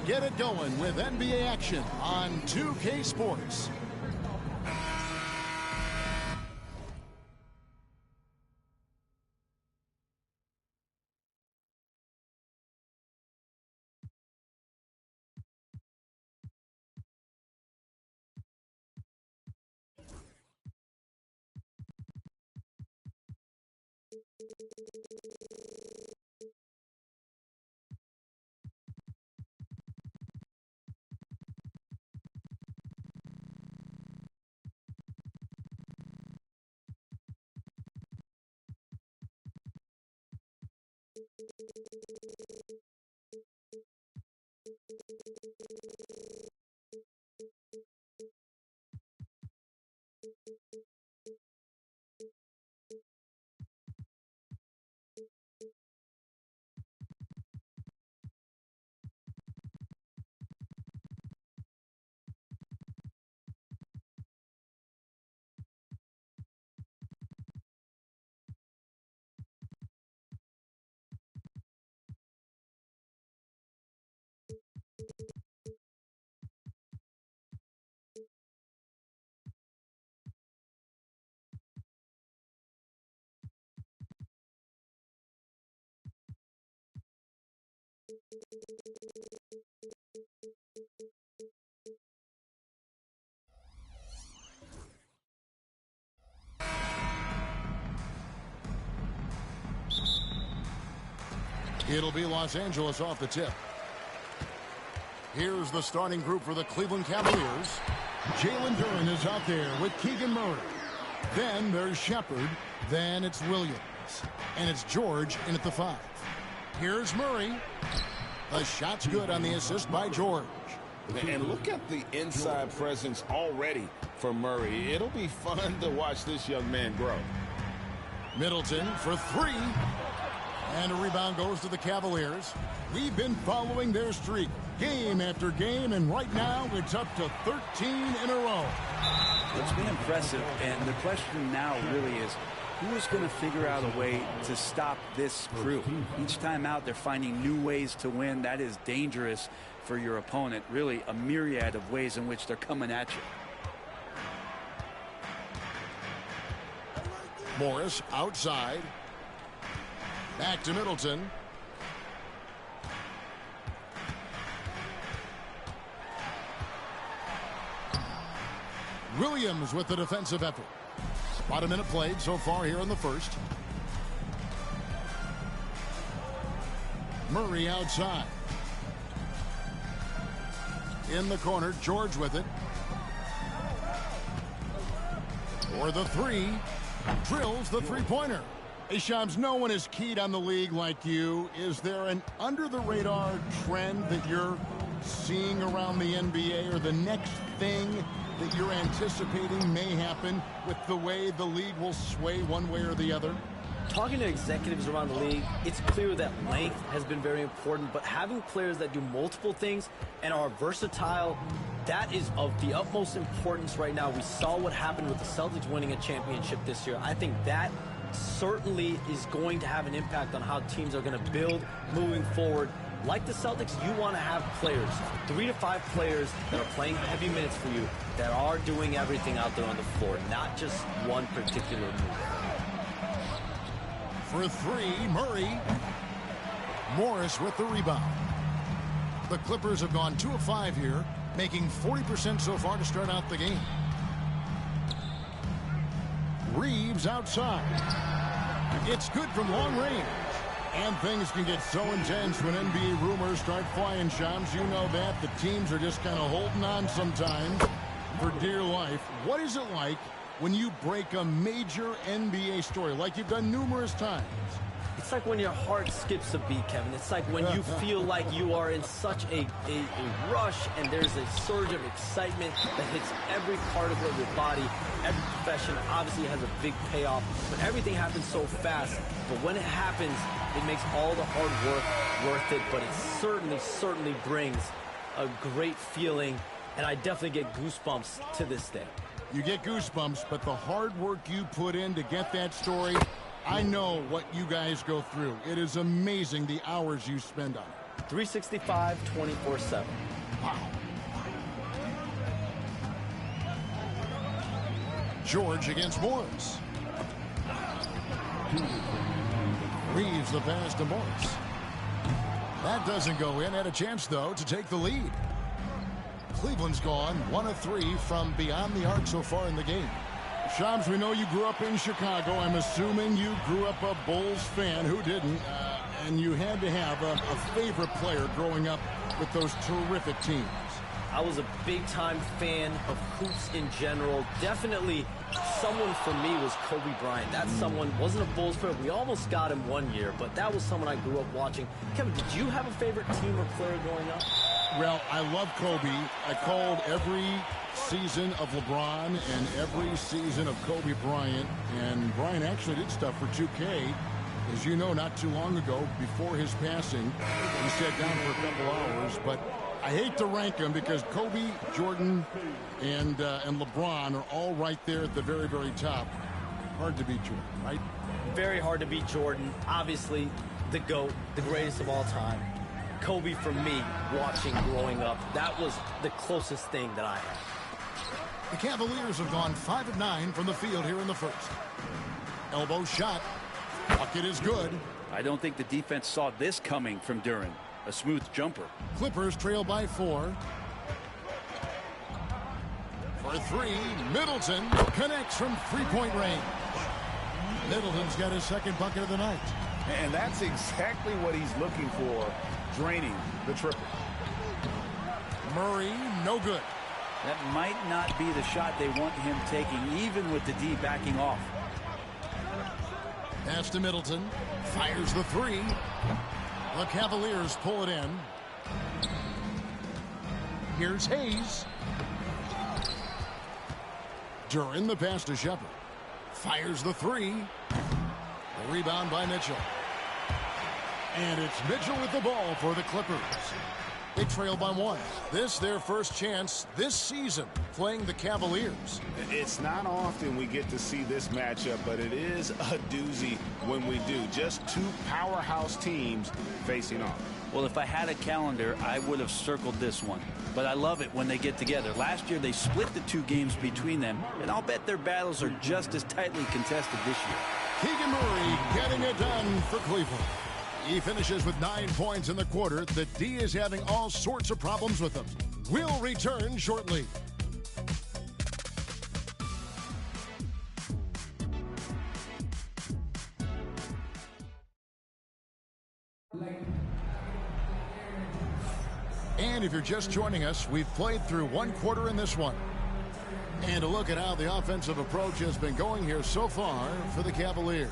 Get it going with NBA action on 2K Sports. It'll be Los Angeles off the tip. Here's the starting group for the Cleveland Cavaliers. Jalen Duren is out there with Keegan Murray. Then there's Shepard. Then it's Williams. And it's George in at the 5. Here's Murray. The shot's good on the assist by George. And look at the inside presence already for Murray. It'll be fun to watch this young man grow. Middleton for 3. And a rebound goes to the Cavaliers. We've been following their streak game after game, and right now it's up to 13 in a row. It's been impressive, and the question now really is, who is going to figure out a way to stop this crew? Each time out, they're finding new ways to win. That is dangerous for your opponent. Really, a myriad of ways in which they're coming at you. Morris outside. Back to Middleton. Williams with the defensive effort. About a minute played so far here in the first. Murray outside. In the corner, George with it. For the 3. Drills the three-pointer. Hey, Shams, no one is keyed on the league like you. Is there an under-the-radar trend that you're seeing around the NBA, or the next thing that you're anticipating may happen with the way the league will sway one way or the other? Talking to executives around the league, it's clear that length has been very important, but having players that do multiple things and are versatile, that is of the utmost importance right now. We saw what happened with the Celtics winning a championship this year. I think that certainly is going to have an impact on how teams are going to build moving forward. Like the Celtics, you want to have players, 3 to 5 players that are playing heavy minutes for you, that are doing everything out there on the floor, not just one particular move. For 3, Murray. Morris with the rebound. The Clippers have gone 2 of 5 here, making 40% so far to start out the game. Reeves outside. It's good from long range. And things can get so intense when NBA rumors start flying, Shams. You know that. The teams are just kind of holding on sometimes for dear life. What is it like when you break a major NBA story, like you've done numerous times? It's like when your heart skips a beat, Kevin. It's like when you feel like you are in such a rush, and there's a surge of excitement that hits every particle of your body. Every profession obviously has a big payoff, but everything happens so fast. But when it happens, it makes all the hard work worth it, but it certainly brings a great feeling, and I definitely get goosebumps to this day. You get goosebumps, but the hard work you put in to get that story, I know what you guys go through. It is amazing the hours you spend on it. 365, 24/7. Wow. George against Morris. Reeves the pass to Morris. That doesn't go in. Had a chance, though, to take the lead. Cleveland's gone 1 of 3 from beyond the arc so far in the game. Shams, we know you grew up in Chicago. I'm assuming you grew up a Bulls fan. Who didn't? And you had to have a favorite player growing up with those terrific teams. I was a big-time fan of hoops in general. Definitely someone for me was Kobe Bryant. That someone wasn't a Bulls player. We almost got him one year, but that was someone I grew up watching. Kevin, did you have a favorite team or player growing up? Well, I love Kobe. I called every season of LeBron and every season of Kobe Bryant. And Bryant actually did stuff for 2K. As you know, not too long ago, before his passing, he sat down for a couple hours. But I hate to rank them because Kobe, Jordan, and LeBron are all right there at the very, very top. Hard to beat Jordan, right? Very hard to beat Jordan. Obviously, the GOAT, the greatest of all time. Kobe, for me, watching growing up, that was the closest thing that I had. The Cavaliers have gone 5 of 9 from the field here in the first. Elbow shot. Bucket is good. I don't think the defense saw this coming from Duren. A smooth jumper. Clippers trail by 4. For 3, Middleton connects from three-point range. Middleton's got his second bucket of the night. And that's exactly what he's looking for, draining the triple. Murray, no good. That might not be the shot they want him taking, even with the D backing off. Pass to Middleton. Fires the 3. The Cavaliers pull it in. Here's Hayes. Duren the pass to Shepard. Fires the 3. A rebound by Mitchell. And it's Mitchell with the ball for the Clippers. They trail by 1. This their first chance this season playing the Cavaliers. It's not often we get to see this matchup, but it is a doozy when we do. Just two powerhouse teams facing off. Well, if I had a calendar, I would have circled this one. But I love it when they get together. Last year, they split the 2 games between them, and I'll bet their battles are just as tightly contested this year. Keegan Murray getting it done for Cleveland. He finishes with 9 points in the quarter. The D is having all sorts of problems with him. We'll return shortly. And if you're just joining us, we've played through 1 quarter in this one. And a look at how the offensive approach has been going here so far for the Cavaliers.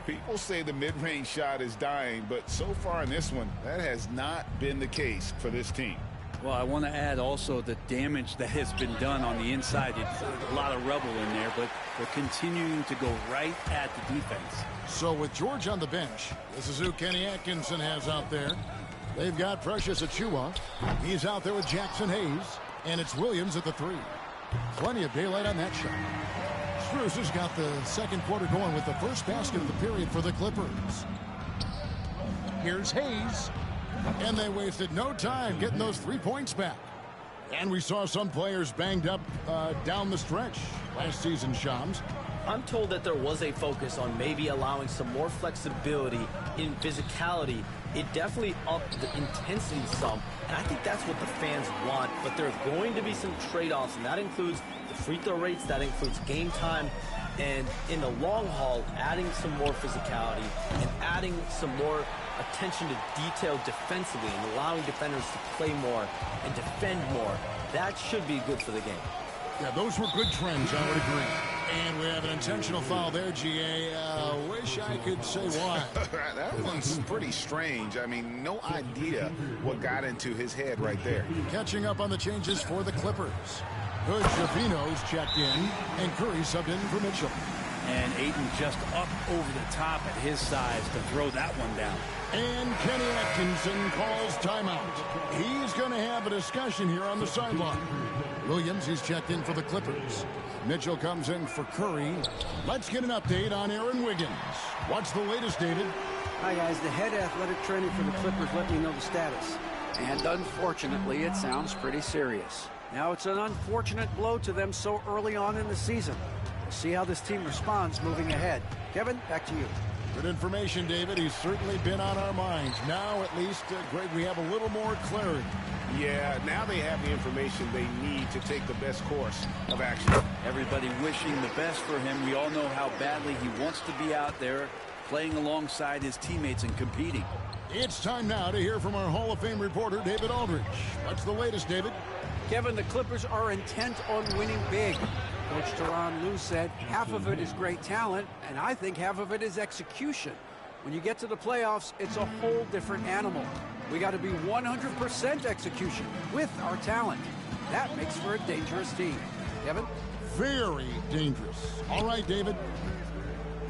People say the mid-range shot is dying, but so far in this one, that has not been the case for this team. Well, I want to add also the damage that has been done on the inside. It's a lot of rubble in there, but they're continuing to go right at the defense. So with George on the bench, this is who Kenny Atkinson has out there. They've got Precious Achiuwa. He's out there with Jackson Hayes, and it's Williams at the 3. Plenty of daylight on that shot. Strus has got the second quarter going with the first basket of the period for the Clippers. Here's Hayes. And they wasted no time getting those 3 points back. And we saw some players banged up down the stretch last season, Shams. I'm told that there was a focus on maybe allowing some more flexibility in physicality. It definitely upped the intensity some, and I think that's what the fans want. But there are going to be some trade-offs, and that includes the free throw rates, that includes game time, and in the long haul, adding some more physicality and adding some more attention to detail defensively and allowing defenders to play more and defend more. That should be good for the game. Yeah, those were good trends, I would agree. And we have an intentional foul there, GA. Wish I could say why. That one's pretty strange. I mean, no idea what got into his head right there. Catching up on the changes for the Clippers. Good, Javino's checked in, and Curry subbed in for Mitchell. And Ayton just up over the top at his size to throw that one down. And Kenny Atkinson calls timeout. He's going to have a discussion here on the sideline. Williams, he's checked in for the Clippers. Mitchell comes in for Curry. Let's get an update on Aaron Wiggins. What's the latest, David? Hi, guys. The head athletic trainer for the Clippers let me know the status. And unfortunately, it sounds pretty serious. Now, it's an unfortunate blow to them so early on in the season. We'll see how this team responds moving ahead. Kevin, back to you. Good information, David. He's certainly been on our minds. Now, at least, Greg, we have a little more clarity. Yeah, now they have the information they need to take the best course of action. Everybody wishing the best for him. We all know how badly he wants to be out there playing alongside his teammates and competing. It's time now to hear from our Hall of Fame reporter, David Aldridge. What's the latest, David? Kevin, the Clippers are intent on winning big. Coach Tyronn Lue said half of it is great talent, and I think half of it is execution. When you get to the playoffs, it's a whole different animal. We got to be 100% execution with our talent. That makes for a dangerous team. Kevin? Very dangerous. All right, David.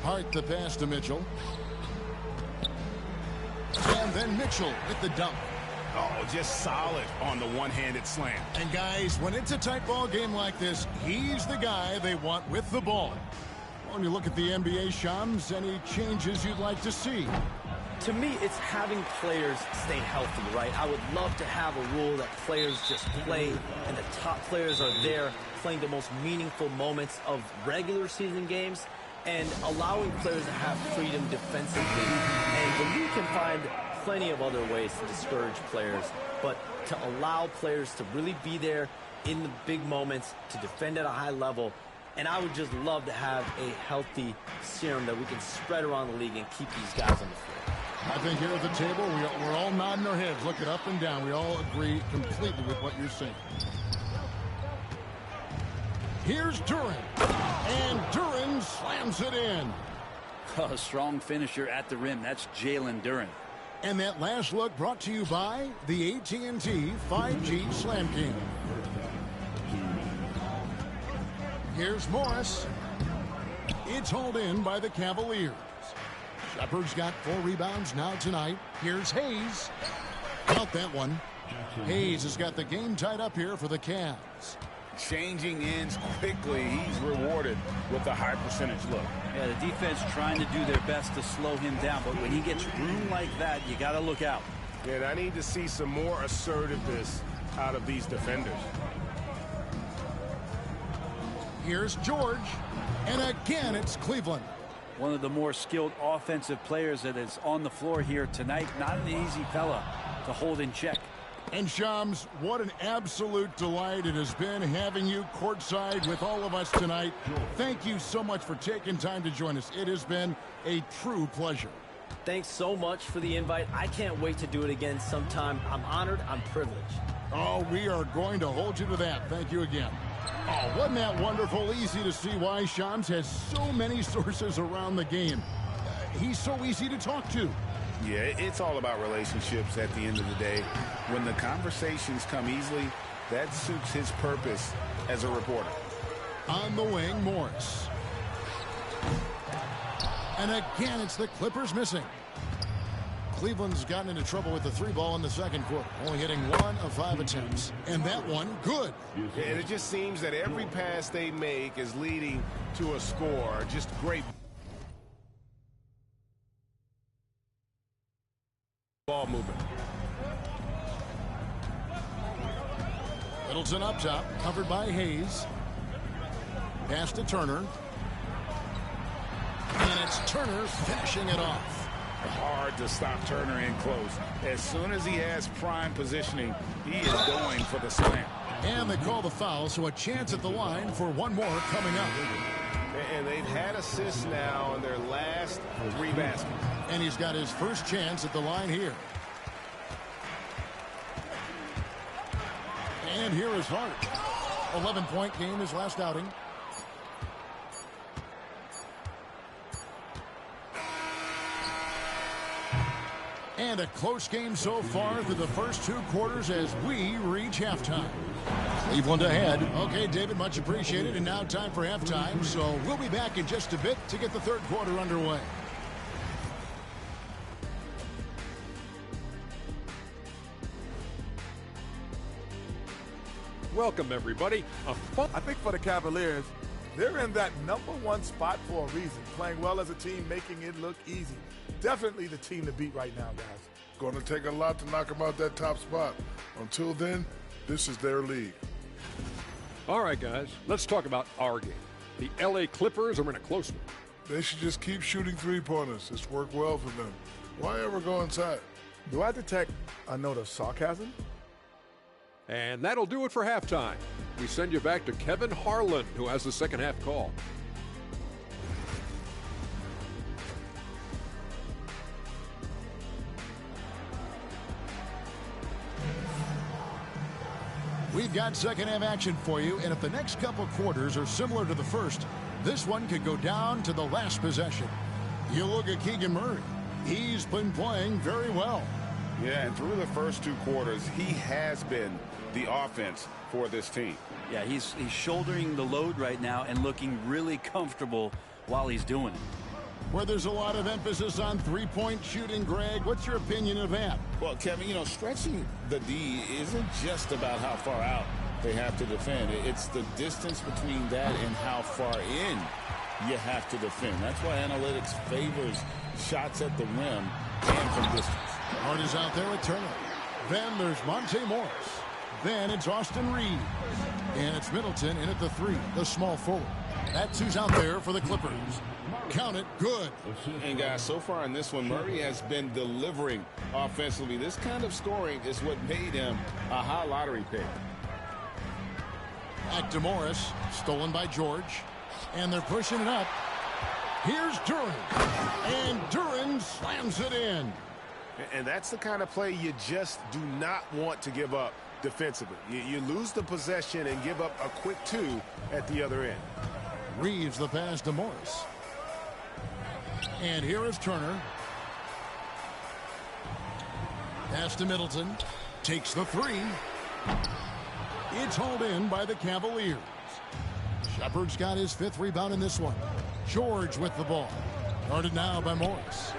Hart the pass to Mitchell. And then Mitchell with the dunk. Oh, just solid on the one-handed slam. And guys, when it's a tight ball game like this, he's the guy they want with the ball. When you look at the NBA, Shams, any changes you'd like to see? To me, it's having players stay healthy, right? I would love to have a rule that players just play and the top players are there playing the most meaningful moments of regular season games and allowing players to have freedom defensively. And the league can find plenty of other ways to discourage players, but to allow players to really be there in the big moments, to defend at a high level. And I would just love to have a healthy serum that we can spread around the league and keep these guys on the floor. I think here at the table, we're all nodding our heads, looking up and down. We all agree completely with what you're saying. Here's Duren. And Duren slams it in. A strong finisher at the rim. That's Jalen Duren. And that last look brought to you by the AT&T 5G Slam King. Here's Morris. It's hauled in by the Cavaliers. Shepard's got 4 rebounds now tonight. Here's Hayes. Count that one. Hayes has got the game tied up here for the Cavs. Changing ends quickly. He's rewarded with a high percentage look. Yeah, the defense trying to do their best to slow him down, but when he gets room like that, you got to look out. And I need to see some more assertiveness out of these defenders. Here's George. And again, it's Cleveland. One of the more skilled offensive players that is on the floor here tonight. Not an easy fella to hold in check. And Shams, what an absolute delight it has been having you courtside with all of us tonight. Thank you so much for taking time to join us. It has been a true pleasure. Thanks so much for the invite. I can't wait to do it again sometime. I'm honored. I'm privileged. Oh, we are going to hold you to that. Thank you again. Oh, wasn't that wonderful? Easy to see why Shams has so many sources around the game. He's so easy to talk to. Yeah, it's all about relationships at the end of the day. When the conversations come easily, that suits his purpose as a reporter. On the wing, Morris. And again, it's the Clippers missing. Cleveland's gotten into trouble with the 3-ball in the second quarter, only hitting 1 of 5 attempts. And that one, good. Yeah, and it just seems that every pass they make is leading to a score. Just great ball movement. Middleton up top, covered by Hayes. Pass to Turner. And it's Turner finishing it off. Hard to stop Turner in close. As soon as he has prime positioning, he is going for the slam. And they call the foul, so a chance at the line for one more coming up. And they've had assists now in their last 3 baskets. And he's got his first chance at the line here. And here is Hart. 11-point game his last outing. And a close game so far through the first 2 quarters as we reach halftime. Cleveland ahead. Okay, David, much appreciated. And now time for halftime. So we'll be back in just a bit to get the third quarter underway. Welcome, everybody. I think for the Cavaliers, They're in that #1 spot for a reason, playing well as a team, making it look easy. Definitely the team to beat right now, guys. Going to take a lot to knock them out that top spot. Until then, this is their league. All right, guys, let's talk about our game. The LA Clippers are in a close one. They should just keep shooting three-pointers. It's worked well for them. Why ever go inside? Do I detect a note of sarcasm? And that'll do it for halftime. We send you back to Kevin Harlan, who has the second half call. We've got second half action for you, and if the next couple quarters are similar to the first, this one could go down to the last possession. You look at Keegan Murray. He's been playing very well. Yeah, and through the first 2 quarters, he has been the offense for this team. Yeah, he's shouldering the load right now and looking really comfortable while he's doing it. Where there's a lot of emphasis on three-point shooting, Greg, what's your opinion of that? Well, Kevin, you know, stretching the D isn't just about how far out they have to defend. It's the distance between that and how far in you have to defend. That's why analytics favors shots at the rim and from distance. Hart is out there with Turner. Then there's Monte Morris. Then it's Austin Reeves. And it's Middleton in at the 3, the small forward. That's who's out there for the Clippers. Count it, good. And guys, so far in this one, Murray has been delivering offensively. This kind of scoring is what made him a high lottery pick. Back to Morris, stolen by George. And they're pushing it up. Here's Duran. And Duran slams it in. And that's the kind of play you just do not want to give up defensively. You lose the possession and give up a quick 2 at the other end. Reeves the pass to Morris. And here is Turner. Pass to Middleton. Takes the 3. It's hauled in by the Cavaliers. Shepard's got his 5th rebound in this one. George with the ball. Guarded now by Morris.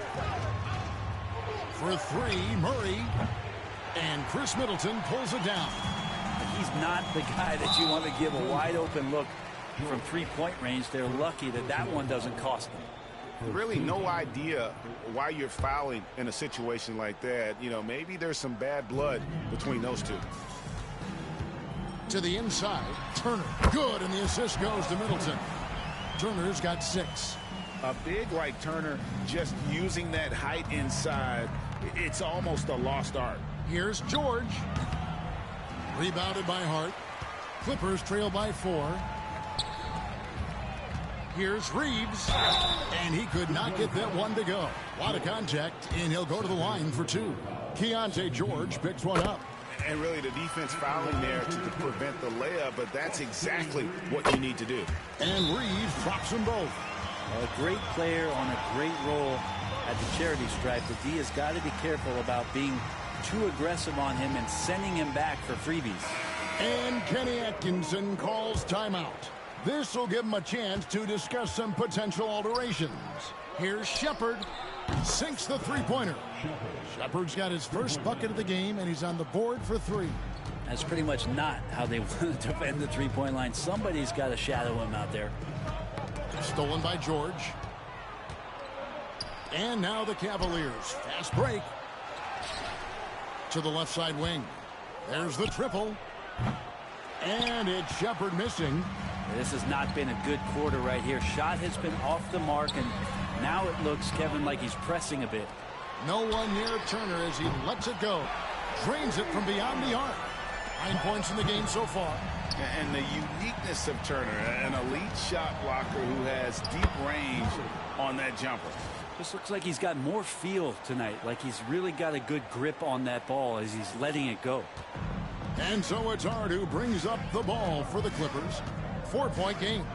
For 3, Murray. And Chris Middleton pulls it down. He's not the guy that you want to give a wide open look from 3-point range. They're lucky that that one doesn't cost them. Really no idea why you're fouling in a situation like that. You know, maybe there's some bad blood between those two. To the inside, Turner. Good, and the assist goes to Middleton. Turner's got 6. A big like Turner, just using that height inside, it's almost a lost art. Here's George. Rebounded by Hart. Clippers trail by 4. Here's Reeves. And he could not get that one to go. A lot of contact, and he'll go to the line for 2. Keontae George picks one up. And really the defense fouling there to prevent the layup, but that's exactly what you need to do. And Reeves drops them both. A great player on a great role at the charity stripe. The D has got to be careful about being too aggressive on him and sending him back for freebies. And Kenny Atkinson calls timeout. This will give him a chance to discuss some potential alterations. Here's Shepard. Sinks the 3-pointer. Shepard's got his first bucket of the game, and he's on the board for 3. That's pretty much not how they want to defend the 3-point line. Somebody's got to shadow him out there. Stolen by George. And now the Cavaliers. Fast break. To the left side wing. There's the triple. And it's Shepard missing. This has not been a good quarter right here. Shot has been off the mark, and now it looks, Kevin, like he's pressing a bit. No one near Turner as he lets it go. Drains it from beyond the arc. 9 points in the game so far. And the uniqueness of Turner, an elite shot blocker who has deep range on that jumper. This looks like he's got more feel tonight, like he's really got a good grip on that ball as he's letting it go. And so it's Hart who brings up the ball for the Clippers. 4-point game.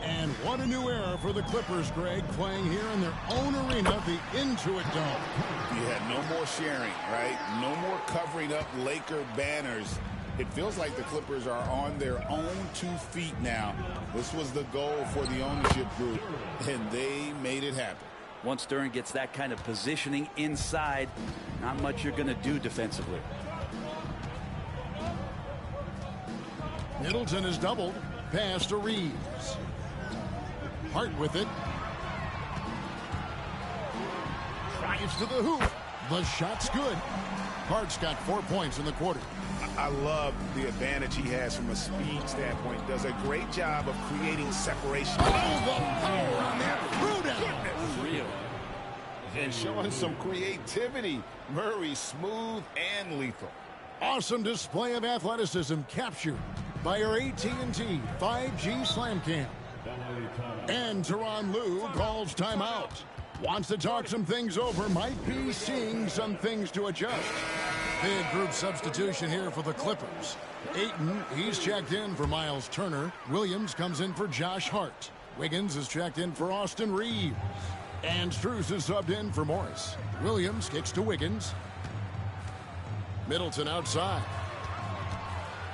And what a new era for the Clippers, Greg, playing here in their own arena, the Intuit Dome. You had no more sharing, right? No more covering up Laker banners. It feels like the Clippers are on their own 2 feet now. This was the goal for the ownership group, and they made it happen. Once Duran gets that kind of positioning inside, not much you're going to do defensively. Middleton is doubled. Pass to Reeves. Hart with it. Drives to the hoop. The shot's good. Hart's got 4 points in the quarter. I love the advantage he has from a speed standpoint. Does a great job of creating separation. Oh, the power on that throw-down. Real. And showing some creativity. Murray, smooth and lethal. Awesome display of athleticism captured by our AT&T 5G Slam Cam. And Tyronn Lue calls timeout. Wants to talk some things over. Might be seeing some things to adjust. Big group substitution here for the Clippers. Ayton, he's checked in for Miles Turner. Williams comes in for Josh Hart. Wiggins is checked in for Austin Reeves. And Strus is subbed in for Morris. Williams kicks to Wiggins. Middleton outside.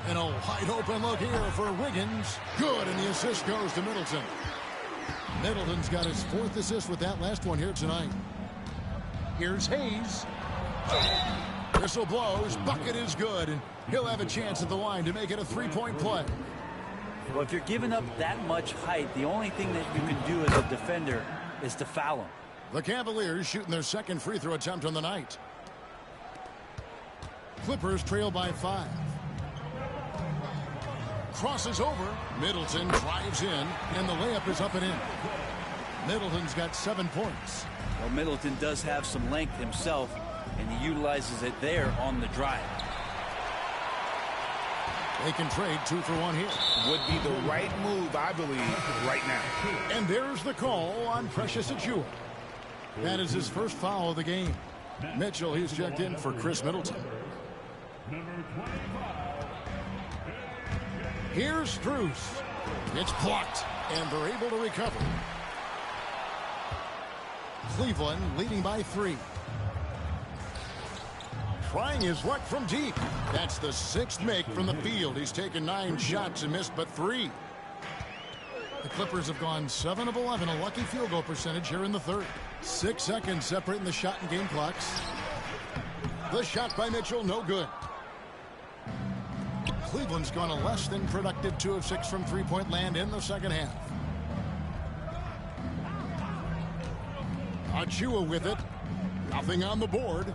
And a wide open look here for Wiggins. Good, and the assist goes to Middleton. Middleton's got his 4th assist with that last one here tonight. Here's Hayes. Whistle blows. Bucket is good, and he'll have a chance at the line to make it a 3-point play. Well, if you're giving up that much height, the only thing that you can do as a defender is to foul him. The Cavaliers shooting their 2nd free throw attempt on the night. Clippers trail by 5. Crosses over. Middleton drives in, and the layup is up and in. Middleton's got 7 points. Well, Middleton does have some length himself, and he utilizes it there on the drive. They can trade 2 for 1 here. Would be the right move, I believe, right now. And there's the call on Precious Achiuwa. That is his first foul of the game. Mitchell, he's checked in for Chris Middleton. Here's Strus. It's blocked, and they're able to recover. Cleveland leading by 3. Trying his luck from deep. That's the 6th make from the field. He's taken 9 shots and missed but 3. The Clippers have gone 7 of 11, a lucky field goal percentage here in the 3rd. 6 seconds separating the shot and game clocks. The shot by Mitchell, no good. Cleveland's gone a less than productive 2 of 6 from three-point land in the second half. Achiuwa with it. Nothing on the board.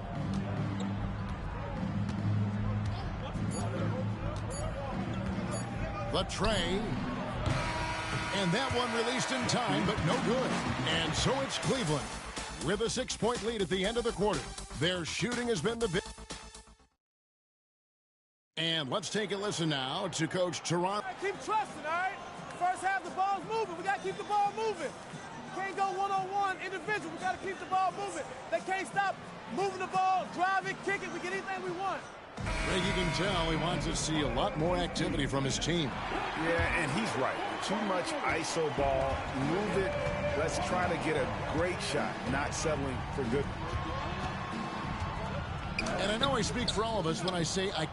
The tray. And that one released in time, but no good. And so it's Cleveland with a 6-point lead at the end of the quarter. Their shooting has been the big. And let's take a listen now to Coach Tyronn. Keep trusting, all right? First half, the ball's moving. We got to keep the ball moving. Can't go one-on-one individual. We got to keep the ball moving. They can't stop moving the ball, drive it, kick it. We get anything we want. Greg, you can tell he wants to see a lot more activity from his team. Yeah, and he's right. Too much ISO ball. Move it. Let's try to get a great shot, not settling for good. And I know I speak for all of us when I say I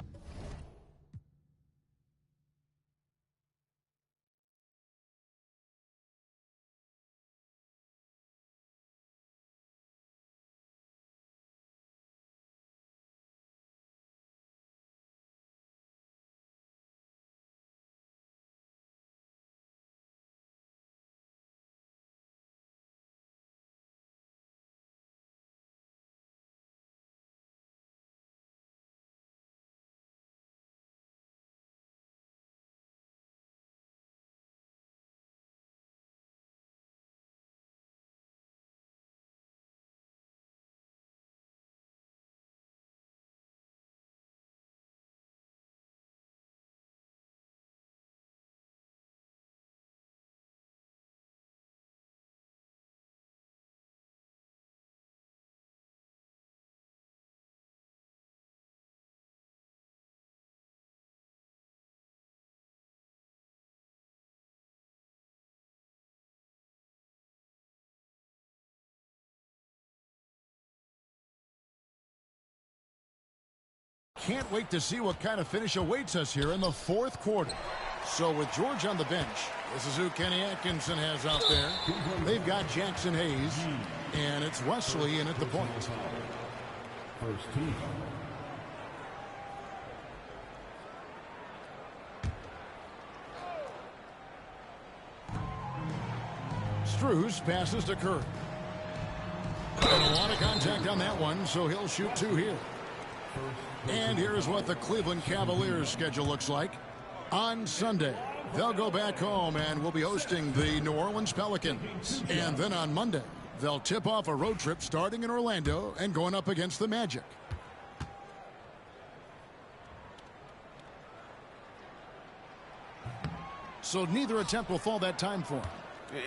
can't wait to see what kind of finish awaits us here in the 4th quarter. So with George on the bench, this is who Kenny Atkinson has out there. They've got Jackson Hayes, and it's Wesley in at the point. First team. Strus passes to Curry. And a lot of contact on that one, so he'll shoot 2 here. And here's what the Cleveland Cavaliers schedule looks like. On Sunday, they'll go back home and will be hosting the New Orleans Pelicans. And then on Monday, they'll tip off a road trip starting in Orlando and going up against the Magic. So neither attempt will fall that time for him.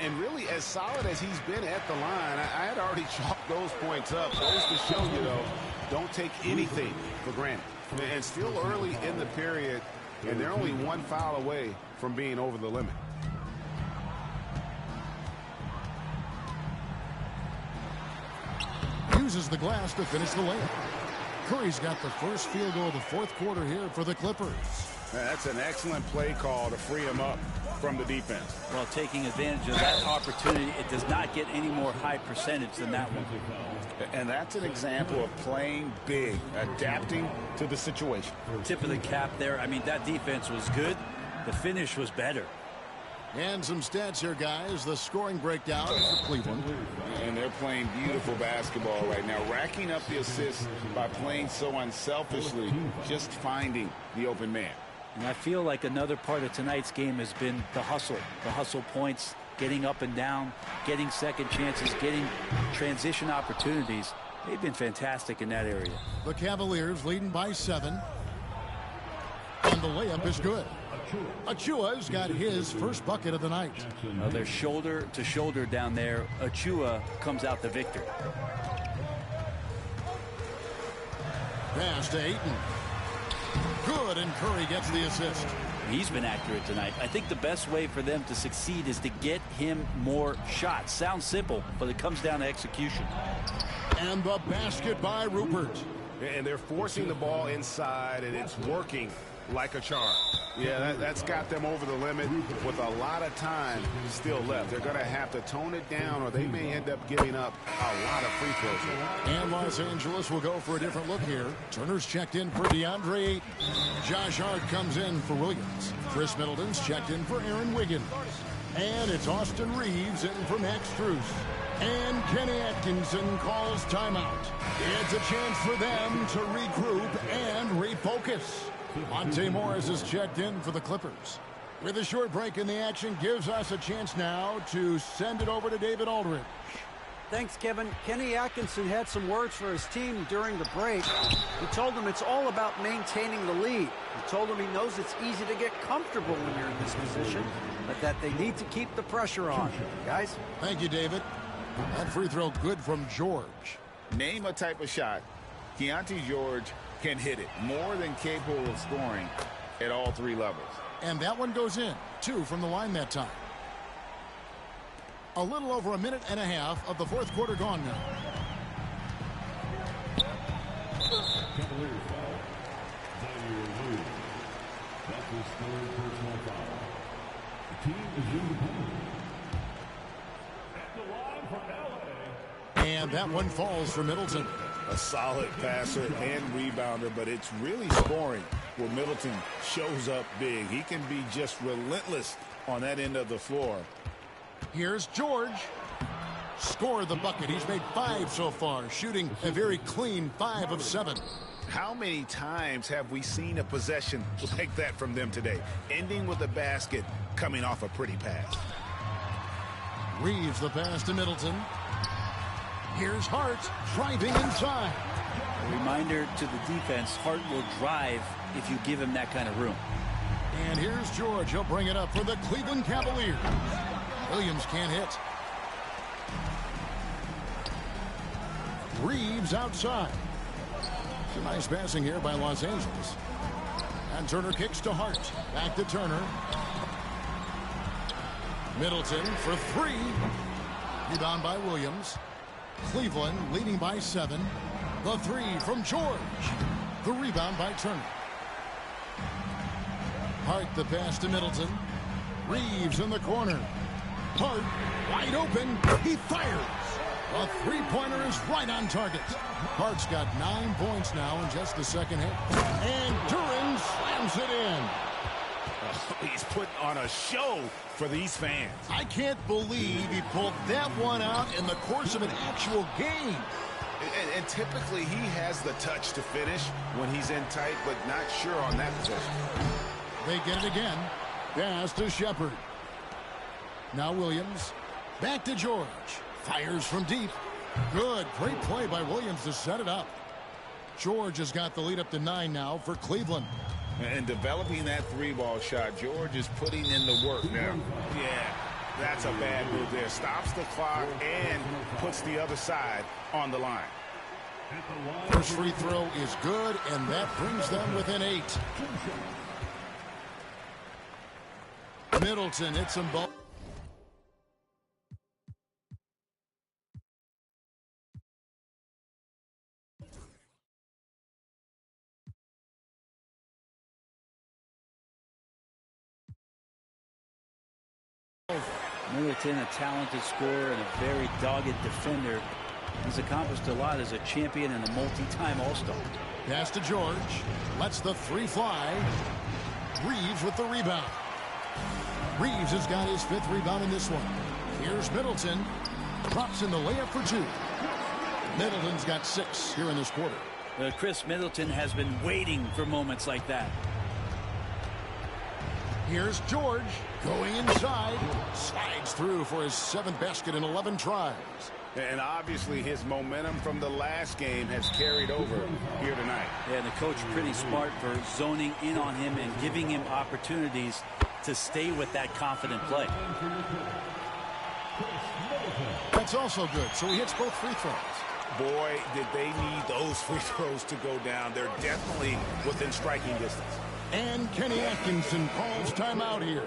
And really, as solid as he's been at the line, I had already chalked those points up. Goes to show you, though, don't take anything for granted. And still early in the period, and they're only 1 foul away from being over the limit. Uses the glass to finish the layup. Curry's got the first field goal of the 4th quarter here for the Clippers. That's an excellent play call to free him up from the defense. Well, taking advantage of that opportunity, it does not get any more high percentage than that one. And that's an example of playing big, adapting to the situation. Tip of the cap there. I mean, that defense was good. The finish was better. And some stats here, guys. The scoring breakdown for Cleveland. And they're playing beautiful basketball right now, racking up the assists by playing so unselfishly, just finding the open man. And I feel like another part of tonight's game has been the hustle points, getting up and down, getting second chances, getting transition opportunities. They've been fantastic in that area. The Cavaliers leading by 7. And the layup is good. Achua's got his first bucket of the night. Well, they're shoulder to shoulder down there. Achua comes out the victor. Pass to Ayton. Good, and Curry gets the assist. He's been accurate tonight. I think the best way for them to succeed is to get him more shots. Sounds simple, but it comes down to execution. And the basket by Rupert. And they're forcing the ball inside, and it's working like a charm. Yeah, that's got them over the limit with a lot of time still left. They're going to have to tone it down, or they may end up giving up a lot of free throws. And Los Angeles will go for a different look here. Turner's checked in for DeAndre Ayton. Josh Hart comes in for Williams. Chris Middleton's checked in for Aaron Wiggins. And it's Austin Reeves in for Max Strus. And Kenny Atkinson calls timeout. It's a chance for them to regroup and refocus. Monte Morris is checked in for the Clippers. With a short break in the action, gives us a chance now to send it over to David Aldridge. Thanks, Kevin. Kenny Atkinson had some words for his team during the break. He told them it's all about maintaining the lead. He told them he knows it's easy to get comfortable when you're in this position, but that they need to keep the pressure on. Guys? Thank you, David. That free throw good from George. Name a type of shot. Keontae George can hit it, more than capable of scoring at all 3 levels. And that one goes in. 2 from the line that time. A little over a minute and a half of the 4th quarter gone now. Cavaliers foul. Daniel Lewis. That's his 3rd personal foul. The team is in the penalty. At the line for LA. And that one falls for Middleton. A solid passer and rebounder, but it's really scoring where Middleton shows up big. He can be just relentless on that end of the floor. Here's George. Score the bucket. He's made 5 so far, shooting a very clean 5 of 7. How many times have we seen a possession like that from them today, ending with a basket coming off a pretty pass? Reeves the pass to Middleton. Here's Hart driving inside. A reminder to the defense, Hart will drive if you give him that kind of room. And here's George. He'll bring it up for the Cleveland Cavaliers. Williams can't hit. Reeves outside. Some nice passing here by Los Angeles. And Turner kicks to Hart. Back to Turner. Middleton for 3. Rebound by Williams. Cleveland leading by 7. The 3 from George. The rebound by Turner. Hart the pass to Middleton. Reeves in the corner. Hart wide open. He fires. A 3-pointer is right on target. Hart's got 9 points now in just the second half. And Duran slams it in. He's putting on a show for these fans. I can't believe he pulled that one out in the course of an actual game. And typically he has the touch to finish when he's in tight, but not sure on that possession. They get it again. Pass to Shepard. Now Williams. Back to George. Fires from deep. Good. Great play by Williams to set it up. George has got the lead up to 9 now for Cleveland. And developing that 3-ball shot, George is putting in the work now. Yeah, that's a bad move there. Stops the clock and puts the other side on the line. First free throw is good, and that brings them within 8. Middleton hits them both. Middleton, a talented scorer and a very dogged defender. He's accomplished a lot as a champion and a multi-time All-Star. Pass to George. Lets the 3 fly. Reeves with the rebound. Reeves has got his 5th rebound in this one. Here's Middleton. Drops in the layup for 2. Middleton's got 6 here in this quarter. Chris Middleton has been waiting for moments like that. Here's George going inside. Slides through for his 7th basket in 11 tries. And obviously his momentum from the last game has carried over here tonight. Yeah, the coach pretty smart for zoning in on him and giving him opportunities to stay with that confident play. That's also good. So he hits both free throws. Boy, did they need those free throws to go down. They're definitely within striking distance. And Kenny Atkinson calls timeout here.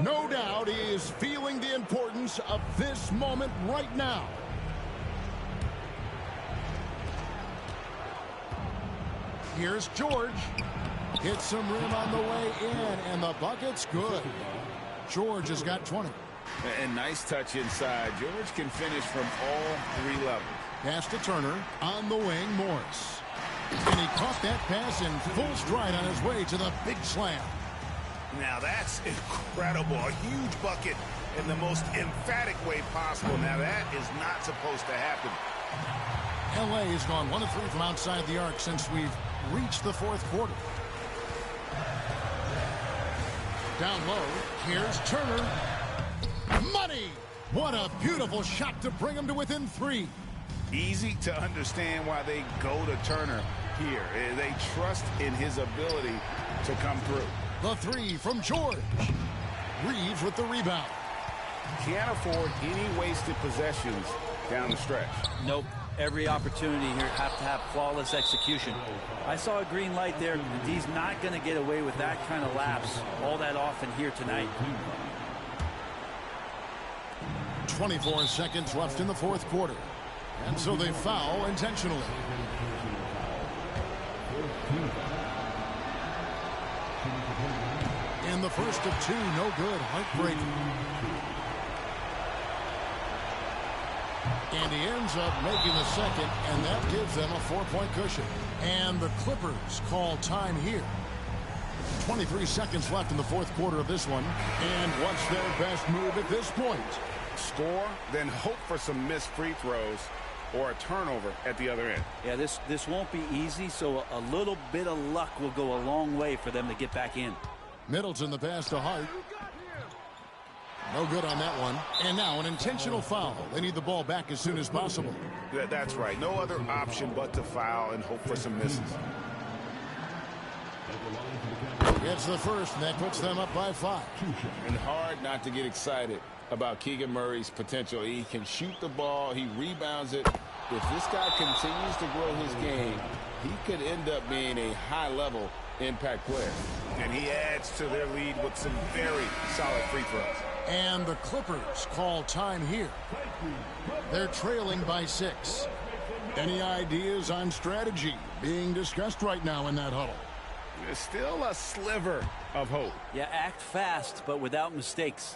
No doubt he is feeling the importance of this moment right now. Here's George. Hits some rim on the way in, and the bucket's good. George has got 20. And nice touch inside. George can finish from all 3 levels. Pass to Turner. On the wing, Morris. And he caught that pass in full stride on his way to the big slam. Now that's incredible. A huge bucket in the most emphatic way possible. Now that is not supposed to happen. LA has gone 1 of 3 from outside the arc since we've reached the 4th quarter. Down low, here's Turner. Money! What a beautiful shot to bring him to within 3. Easy to understand why they go to Turner here. They trust in his ability to come through. The 3 from George. Reeves with the rebound. Can't afford any wasted possessions down the stretch. Nope. Every opportunity here have to have flawless execution. I saw a green light there. He's not going to get away with that kind of lapse all that often here tonight. 24 seconds left in the 4th quarter. And so they foul intentionally. In the first of 2, no good. Heartbreaking. And he ends up making the second, and that gives them a 4-point cushion. And the Clippers call time here. 23 seconds left in the 4th quarter of this one. And what's their best move at this point? Score, then hope for some missed free throws or a turnover at the other end. Yeah, this won't be easy, so a little bit of luck will go a long way for them to get back in. Middleton the pass to Hart. No good on that one. And now an intentional foul. They need the ball back as soon as possible. That's right. No other option but to foul and hope for some misses. Gets the first, and that puts them up by 5. And hard not to get excited about Keegan Murray's potential. He can shoot the ball. He rebounds it. If this guy continues to grow his game, he could end up being a high-level impact player. And he adds to their lead with some very solid free throws. And the Clippers call time here. They're trailing by 6. Any ideas on strategy being discussed right now in that huddle? There's still a sliver of hope. Yeah, act fast, but without mistakes.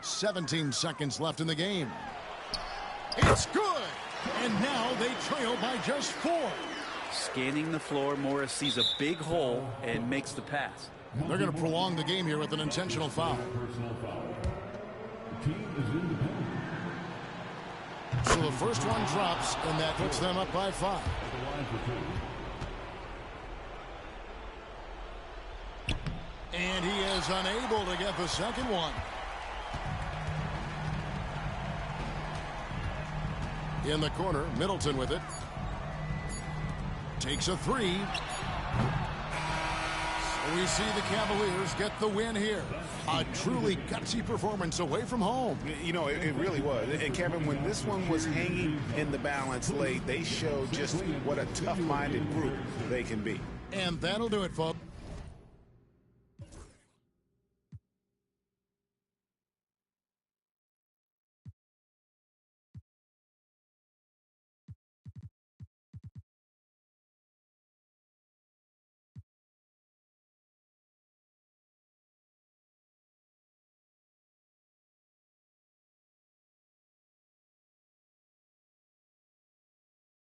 17 seconds left in the game. It's good! And now they trail by just 4. Scanning the floor, Morris sees a big hole and makes the pass. They're going to prolong the game here with an intentional foul. Personal foul. The team is in the penalty. So the first one drops, and that puts them up by 5. The line for 2. And he is unable to get the second one. In the corner, Middleton with it. Takes a 3. So we see the Cavaliers get the win here. A truly gutsy performance away from home. You know, it really was. And Kevin, when this one was hanging in the balance late, they showed just what a tough-minded group they can be. And that'll do it, folks.